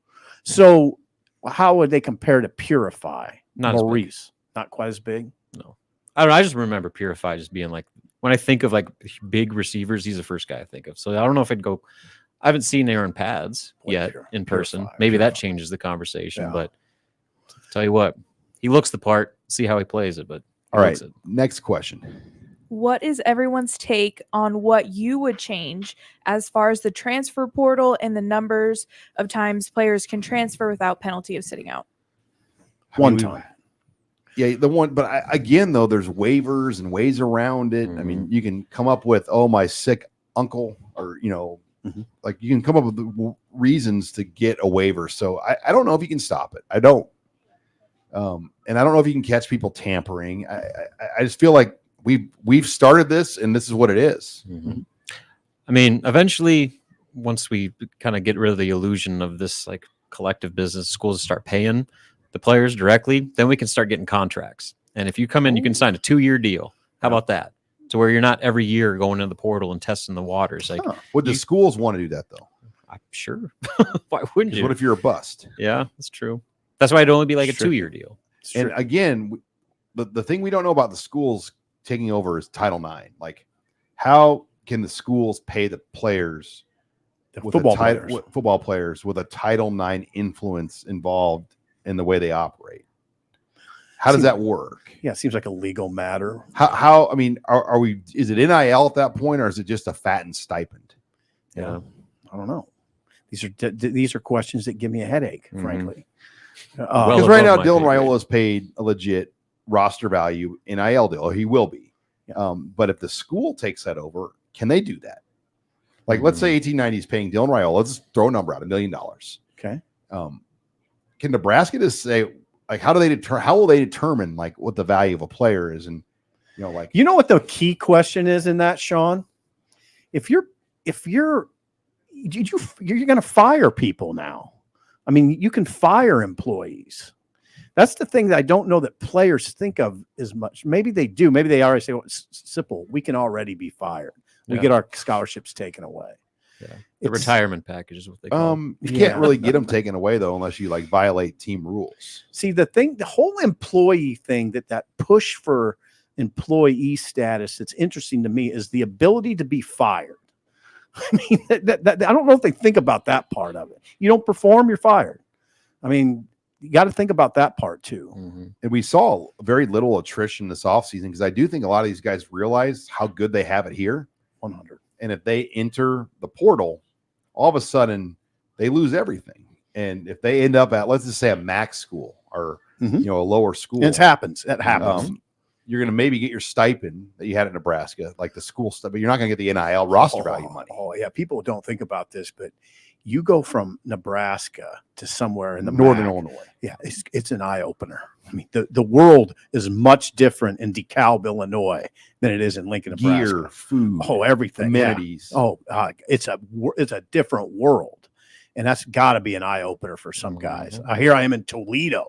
So how would they compare to Purify? Not Maurice. Not quite as big? No. I don't know. I just remember Purify just being like, when I think of like big receivers, he's the first guy I think of. So I don't know if I'd go. I haven't seen Aaron Pads yet in person. Maybe that changes the conversation. Yeah. But tell you what, he looks the part. See how he plays it. But all right, next question. What is everyone's take on what you would change as far as the transfer portal and the numbers of times players can transfer without penalty of sitting out? One time. Yeah, the one, but again, though, there's waivers and ways around it. I mean, you can come up with, my sick uncle, or, like you can come up with reasons to get a waiver. So I don't know if you can stop it. I don't. And I don't know if you can catch people tampering. I just feel like we've started this, and this is what it is. Mm-hmm. I mean, eventually, once we kind of get rid of the illusion of this like collective business, schools start paying the players directly, then we can start getting contracts. And if you come in, you can sign a 2-year deal. How about that? To where you're not every year going into the portal and testing the waters. Like, would the schools want to do that though? I'm sure. Why wouldn't you? What if you're a bust? Yeah, that's true. That's why it'd only be like a 2-year deal. And again, the thing we don't know about the schools taking over is Title IX. Like, how can the schools pay the players, football players with a Title IX influence involved in the way they operate? How does that work? Yeah, it seems like a legal matter. How I mean, are we? Is it NIL at that point, or is it just a fattened stipend? Yeah, I don't know. These are questions that give me a headache, frankly. Because right now, Dylan Raiola is paid a legit roster value NIL deal, or he will be. Yeah. But if the school takes that over, can they do that? Like, let's say 1890 is paying Dylan Raiola. Let's throw a number out, $1 million. Okay. Can Nebraska just say, like, how will they determine like what the value of a player is? And you know what the key question is in that, Sean? If you're going to fire people now. I mean, you can fire employees. That's the thing that I don't know that players think of as much. Maybe they do. Maybe they already say, simple, we can already be fired. We get our scholarships taken away. Yeah. The retirement package is what they call it. You can't really get them taken away, though, unless you like violate team rules. See, the whole employee thing, that push for employee status that's interesting to me is the ability to be fired. I mean, I don't know if they think about that part of it. You don't perform, you're fired. I mean, you got to think about that part too. Mm-hmm. And we saw very little attrition this offseason because I do think a lot of these guys realize how good they have it here. 100. And if they enter the portal, all of a sudden they lose everything. And if they end up at, let's just say, a MAC school or a lower school, it happens. It happens. You're going to maybe get your stipend that you had at Nebraska, like the school stuff, but you're not going to get the NIL roster value money. Oh yeah, people don't think about this, but you go from Nebraska to somewhere in the northern MAC, Illinois. Yeah, it's an eye opener. I mean, the world is much different in DeKalb, Illinois, than it is in Lincoln, Nebraska. Gear, food, everything, amenities. Yeah. It's a different world, and that's got to be an eye opener for some guys. Here I am in Toledo.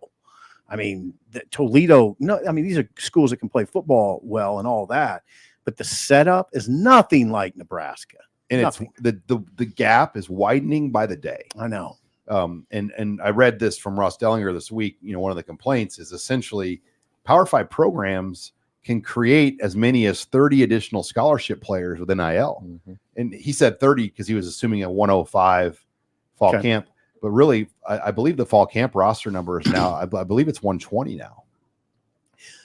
I mean, Toledo. These are schools that can play football well and all that, but the setup is nothing like Nebraska. And it's the gap is widening by the day. I know. And I read this from Ross Dellinger this week. One of the complaints is essentially Power 5 programs can create as many as 30 additional scholarship players with NIL. Mm-hmm. And he said 30 because he was assuming a 105 fall camp. But really, I believe the fall camp roster number is now, I believe it's 120 now.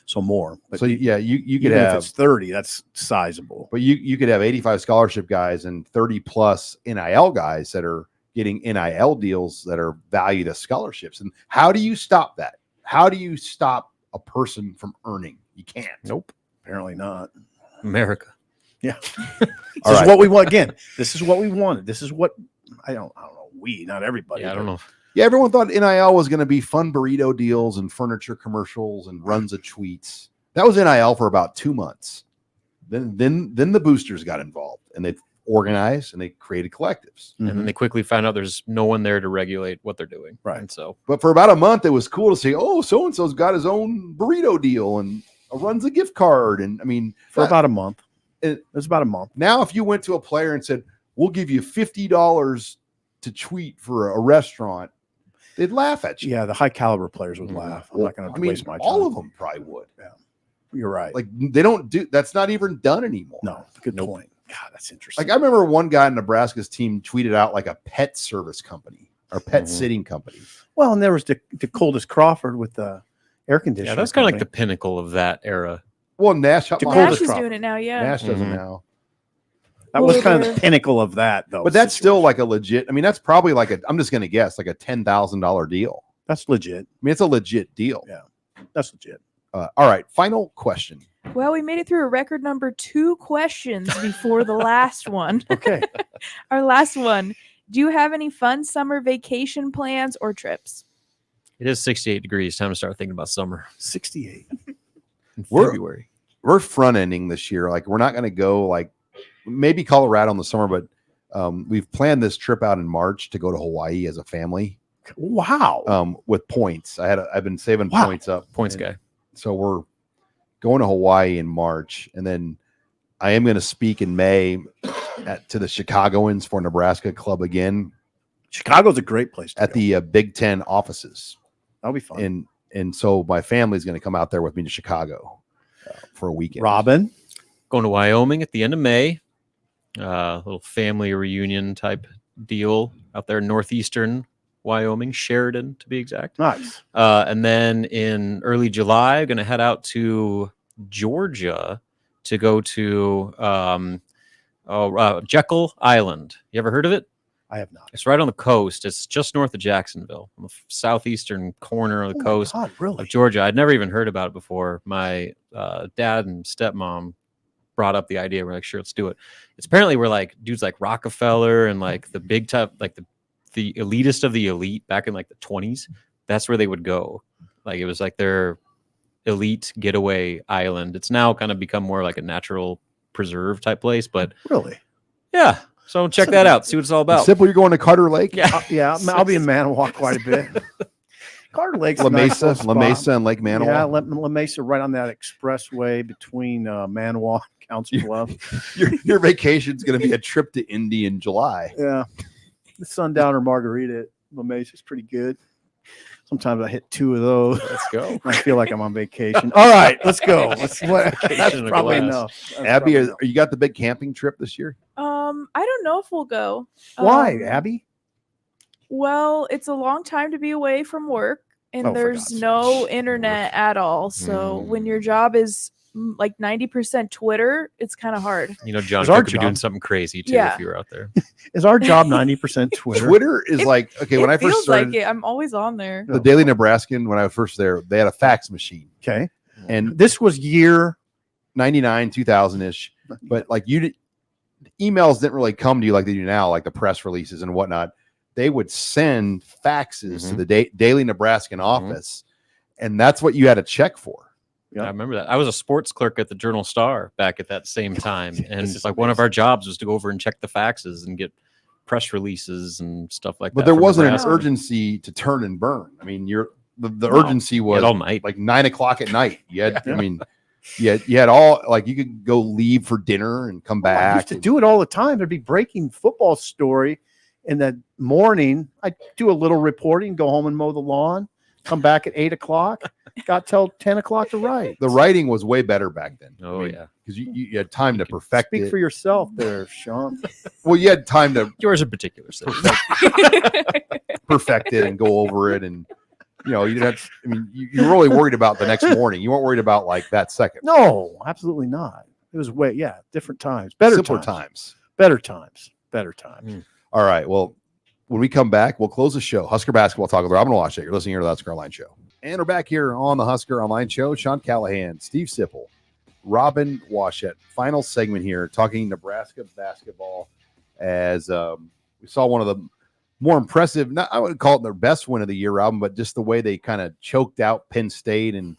So more. But so yeah, you could have, if it's 30, that's sizable. But you could have 85 scholarship guys and 30 plus NIL guys that are getting NIL deals that are valued as scholarships. And how do you stop that? How do you stop a person from earning? You can't. Nope. Apparently not. America. Yeah. This is what we want. Again, this is what we wanted. This is what I don't know. we, not everybody. Yeah, I don't know. Yeah, everyone thought NIL was going to be fun burrito deals and furniture commercials and runs of tweets. That was NIL for about 2 months. Then the boosters got involved and they organized and they created collectives. And then they quickly found out there's no one there to regulate what they're doing. Right. And so, But for about a month, it was cool to see, oh, so-and-so's got his own burrito deal and runs a gift card. And I mean, For about a month. It was about a month. now if you went to a player and said, we'll give you $50 to tweet for a restaurant, they'd laugh at you. Yeah, the high caliber players would laugh. I'm not going to waste my time. All of them probably would. Yeah, you're right. Like they don't do that's not even done anymore. No, good point. God, that's interesting. Like I remember one guy in Nebraska's team tweeted out like a pet service company or pet sitting company. Well, and there was the Coldest Crawford with the air conditioner. yeah, that's kind of like the pinnacle of that era. Well, Nash Nash is doing it now. Yeah. Nash does it now. that was kind of the pinnacle of that, though. But that's still like a legit. I mean, that's probably like I'm just going to guess like a $10,000 deal. That's legit. I mean, it's a legit deal. Yeah, that's legit. All right. Final question. Well, we made it through a record number 2 questions before the last one. Okay. Our last one. Do you have any fun summer vacation plans or trips? It is 68 degrees. Time to start thinking about summer 68. in We're- February. We're front ending this year. Like we're not going to go like maybe Colorado in the summer, but we've planned this trip out in March to go to Hawaii as a family. Wow. With points. I've been saving Wow. points up. Points And guy. So we're going to Hawaii in March, and then I am going to speak in May to the Chicagoans for Nebraska Club again Chicago's a great place to at go. the Big Ten offices, That'll be fun. and so my family's going to come out there with me to Chicago for a weekend. Robin. Going to Wyoming at the end of May. Little family reunion type deal out there in northeastern Wyoming, Sheridan to be exact. Nice. And then in early July, going to head out to Georgia to go to Jekyll Island. You ever heard of it? I have not. It's right on the coast. It's just north of Jacksonville, on the southeastern corner of the coast God, really? of Georgia. I'd never even heard about it before. My dad and stepmom brought up the idea. We're like, sure, let's do it. It's apparently where like dudes like Rockefeller and like the big type, like the elitist of the elite back in like the 20s. That's where they would go. Like it was like their elite getaway island. It's now kind of become more like a natural preserve type place, but Really? yeah. So check that out. See what it's all about. Simple, you're going to Carter Lake? Yeah. Yeah, I'll be in Manawha quite a bit. Carter Lake's La a nice Mesa, little La spot. Mesa and Lake Manawa. Yeah, La Mesa, right on that expressway between Manawha and Council Bluffs. Your vacation's going to be a trip to Indy in July. Yeah, the Sundowner Margarita at La Mesa is pretty good. Sometimes I hit 2 of those. Let's go. I feel like I'm on vacation. All right, let's go. That's Vacation in a probably glass. enough. That's Abby, probably you got the big camping trip this year? I don't know if we'll go. Why, Abby? Well, it's a long time to be away from work, and Oh, for there's God's sake. no internet at all. So when your job is like 90% Twitter, it's kind of hard. You know, John Is our Cook could be doing job- something crazy too Yeah. if you were out there. Is our job 90% Twitter? Twitter is like, okay, when it I first feels started like it. I'm always on there. the Daily Nebraskan, when I was first there, they had a fax machine. Okay. And This was year 99, 2000 ish, but like emails didn't really come to you like they do now, like the press releases and whatnot. They would send faxes to the Daily Nebraskan office, and that's what you had to check for. Yeah. I remember that. I was a sports clerk at the Journal Star back at that same time, and This is like one of our jobs was to go over and check the faxes and get press releases and stuff like But that. there from wasn't an Nebraska. urgency to turn and burn. I mean, the No. urgency You was had all night. like 9 o'clock at night. You had, Yeah. I mean, you had all like you could go leave for dinner and come I back. used to do it all the time. There'd be breaking football story in the morning. I'd do a little reporting, go home and mow the lawn, come back at 8 o'clock, got till 10 o'clock to write. The writing was way better back then. Oh yeah, because you had time to perfect Speak it. for yourself there, Sean. Well, you had time to yours in particular. So. perfect it and go over it, and you know you had. I mean, you were really worried about the next morning. You weren't worried about like that second. No, absolutely not. It was different times, better Simpler times, times. better times, better times. All right. Well, when we come back, we'll close the show. Husker basketball talk with Robin Washett. You're listening here to the Husker Online Show. And we're back here on the Husker Online Show. Sean Callahan, Steve Sipple, Robin Washett. Final segment here, talking Nebraska basketball as we saw one of the more impressive. Not, I wouldn't call it their best win of the year, Robin, but just the way they kind of choked out Penn State and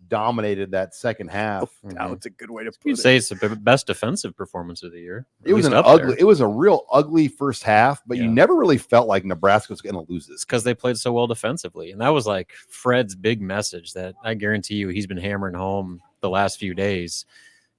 dominated that second half. That's a good way to put You'd it. say it's the best defensive performance of the year. It was it was a real ugly first half, but you never really felt like Nebraska was going to lose this because they played so well defensively. And that was like Fred's big message that I guarantee you he's been hammering home the last few days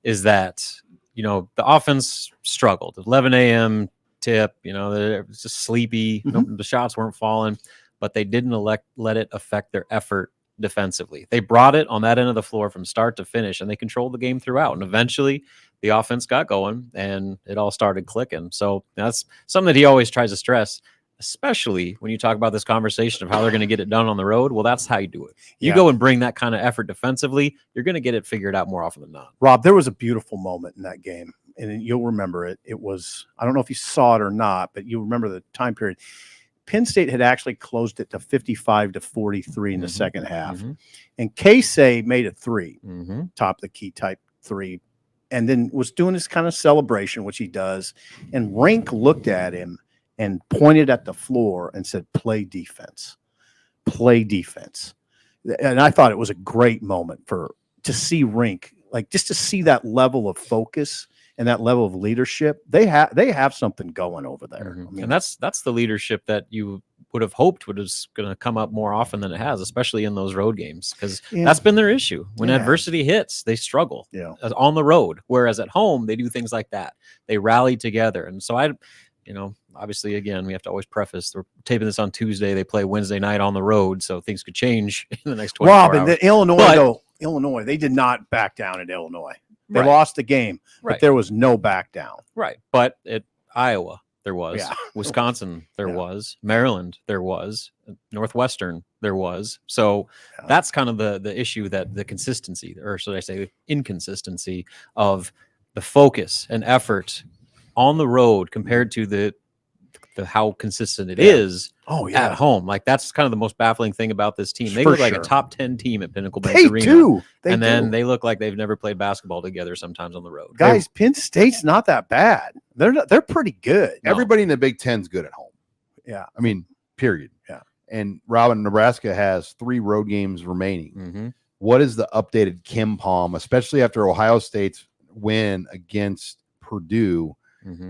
is that, the offense struggled. 11 a.m. tip, it was just sleepy. The shots weren't falling, but they didn't let it affect their effort defensively. They brought it on that end of the floor from start to finish, and they controlled the game throughout. And eventually the offense got going and it all started clicking. So that's something that he always tries to stress, especially when you talk about this conversation of how they're going to get it done on the road. Well, that's how you do it. You go and bring that kind of effort defensively, you're going to get it figured out more often than not. Rob, there was a beautiful moment in that game, and you'll remember it. It was, I don't know if you saw it or not, but you remember the time period. Penn State had actually closed it to 55-43 in the second half. And Casey made a three, top of the key type three, and then was doing this kind of celebration, which he does. And Rink looked at him and pointed at the floor and said, play defense. Play defense. And I thought it was a great moment to see Rink, like just to see that level of focus and that level of leadership. They have something going over there. I mean, and that's the leadership that you would have hoped was going to come up more often than it has, especially in those road games, because that's been their issue. When adversity hits, they struggle on the road, whereas at home, they do things like that. They rally together. And so obviously, again, we have to always preface, we're taping this on Tuesday. They play Wednesday night on the road, so things could change in the next 24 hours. Rob, and Illinois, they did not back down at Illinois. They lost the game, but there was no back down. Right. But at Iowa, there was. Wisconsin, there was. Maryland, there was. Northwestern, there was. So that's kind of the issue, that the consistency, or should I say inconsistency, of the focus and effort on the road compared to the how consistent it is at home. Like, that's kind of the most baffling thing about this team. They look like a top 10 team at Pinnacle Bank Arena. Then they look like they've never played basketball together sometimes on the road. Guys, Penn State's not that bad. They're pretty good. No. Everybody in the Big Ten's good at home. Yeah. I mean, period. Yeah. And Robin, Nebraska has 3 road games remaining. What is the updated Kim Palm, especially after Ohio State's win against Purdue?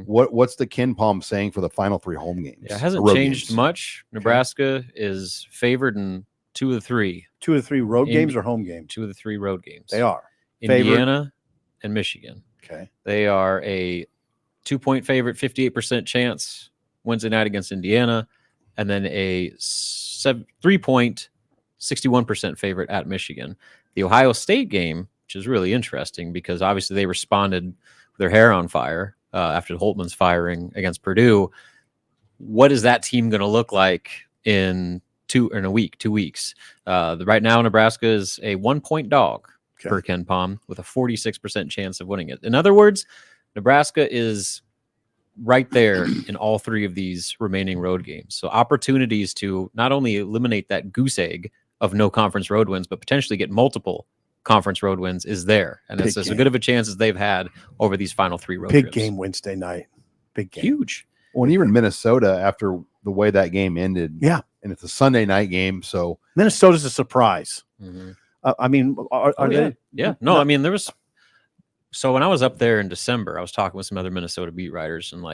What's the Ken Palm saying for the final 3 home games? It hasn't changed much. Nebraska is favored in 2 of the 3. 2 of the 3 road games or home games? 2 of the 3 road games. They are. Indiana and Michigan. Okay. They are a 2-point favorite, 58% chance Wednesday night against Indiana, and then a 3-point, 61% favorite at Michigan. The Ohio State game, which is really interesting because obviously they responded with their hair on fire after Holtman's firing against Purdue. What is that team going to look like in 2 weeks? Right now, Nebraska is a 1-point dog per Ken Palm with a 46% chance of winning it. In other words, Nebraska is right there in all 3 of these remaining road games. So opportunities to not only eliminate that goose egg of no conference road wins, but potentially get multiple conference road wins is there. And it's as good of a chance as they've had over these final 3 road trips. Big game Wednesday night. Big game. Huge. Well, and even Minnesota, after the way that game ended. Yeah. And it's a Sunday night game. So Minnesota's a surprise. I mean, are they? Yeah. No, I mean, there was. So when I was up there in December, I was talking with some other Minnesota beat writers, and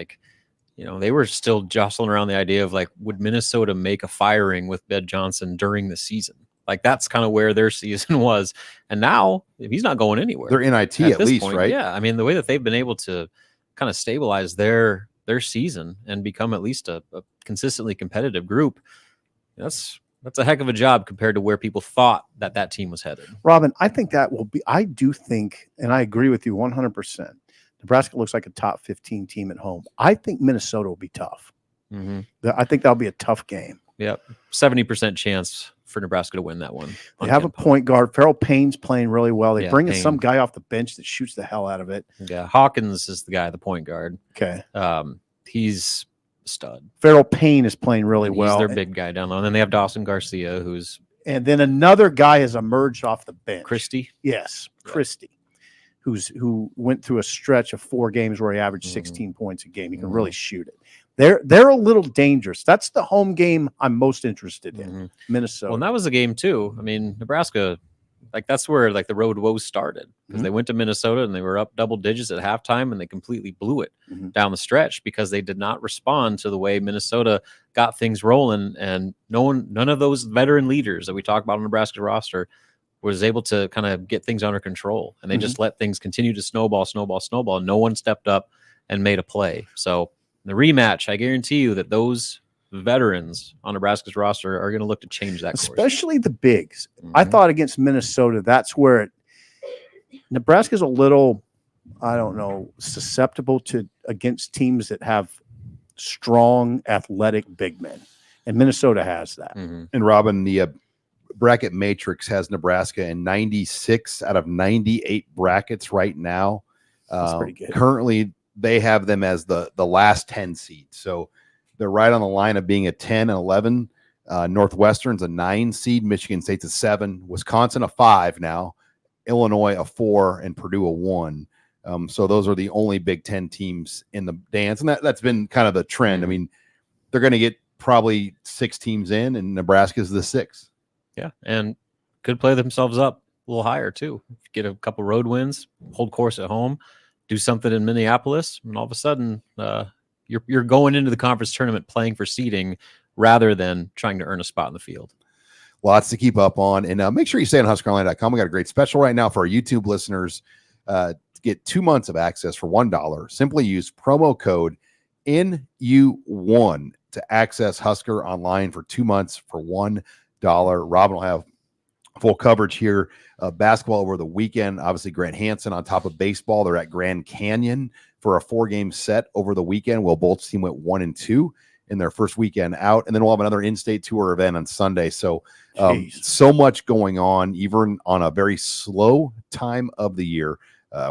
they were still jostling around the idea of would Minnesota make a firing with Bed Johnson during the season? That's kind of where their season was. And now he's not going anywhere. They're NIT at least, point, right? Yeah. I mean, the way that they've been able to kind of stabilize their season and become at least a consistently competitive group, that's a heck of a job compared to where people thought that team was headed. Robin, I think that will be, I do think, and I agree with you 100%. Nebraska looks like a top 15 team at home. I think Minnesota will be tough. I think that'll be a tough game. Yep. 70% chance for Nebraska to win that one. They have a point guard. Farrell Payne's playing really well. They bring in Payne. some guy off the bench that shoots the hell out of it. Yeah. Hawkins is the guy, the point guard. Okay. He's a stud. Farrell Payne is playing really well. He's their big guy down low. And then they have Dawson Garcia, and then another guy has emerged off the bench. Christie. Yes. Christie. Who went through a stretch of 4 games where he averaged 16 points a game. He can really shoot it. They're a little dangerous. That's the home game I'm most interested in. Mhm. Minnesota. Well, and that was the game too. I mean, Nebraska, like that's where like the road woes started because Mhm. they went to Minnesota and they were up double digits at halftime and they completely blew it Mhm. down the stretch because they did not respond to the way Minnesota got things rolling. And none of those veteran leaders that we talk about on Nebraska's roster was able to kind of get things under control. And they just let things continue to snowball. No one stepped up and made a play. So the rematch, I guarantee you that those veterans on Nebraska's roster are going to look to change that course. Especially the bigs. I Mhm. thought against Minnesota, that's where Nebraska's a little, I don't know, susceptible to against teams that have strong, athletic big men. And Minnesota has that. Mhm. And Robin, the bracket matrix has Nebraska in 96 out of 98 brackets right now. That's pretty good. Currently, they have them as the last 10 seed. So they're right on the line of being a 10 and 11. Northwestern's a 9 seed. Michigan State's a 7. Wisconsin a 5 now. Illinois a 4 and Purdue a 1. So those are the only Big Ten teams in the dance. And that's been kind of the trend. I mean, they're going to get probably 6 teams in, and Nebraska's the 6th. Yeah, and could play themselves up a little higher too. Get a couple road wins, hold course at home, do something in Minneapolis, and all of a sudden you're going into the conference tournament playing for seeding rather than trying to earn a spot in the field. Lots to keep up on. And make sure you stay on HuskerOnline.com. We got a great special right now for our YouTube listeners. To get 2 months of access for $1. Simply use promo code NU1 to access Husker Online for 2 months for $1. Robin will have full coverage here. Basketball over the weekend. Obviously, Grant Hansen on top of baseball. They're at Grand Canyon for a 4-game set over the weekend. Will Bolt's team went 1-2 in their first weekend out. And then we'll have another in-state tour event on Sunday. So so much going on, even on a very slow time of the year.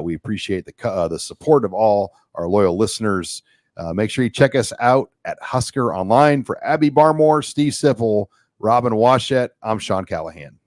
We appreciate the support of all our loyal listeners. Make sure you check us out at Husker Online. For Abby Barmore, Steve Siffel, Robin Washett, I'm Sean Callahan.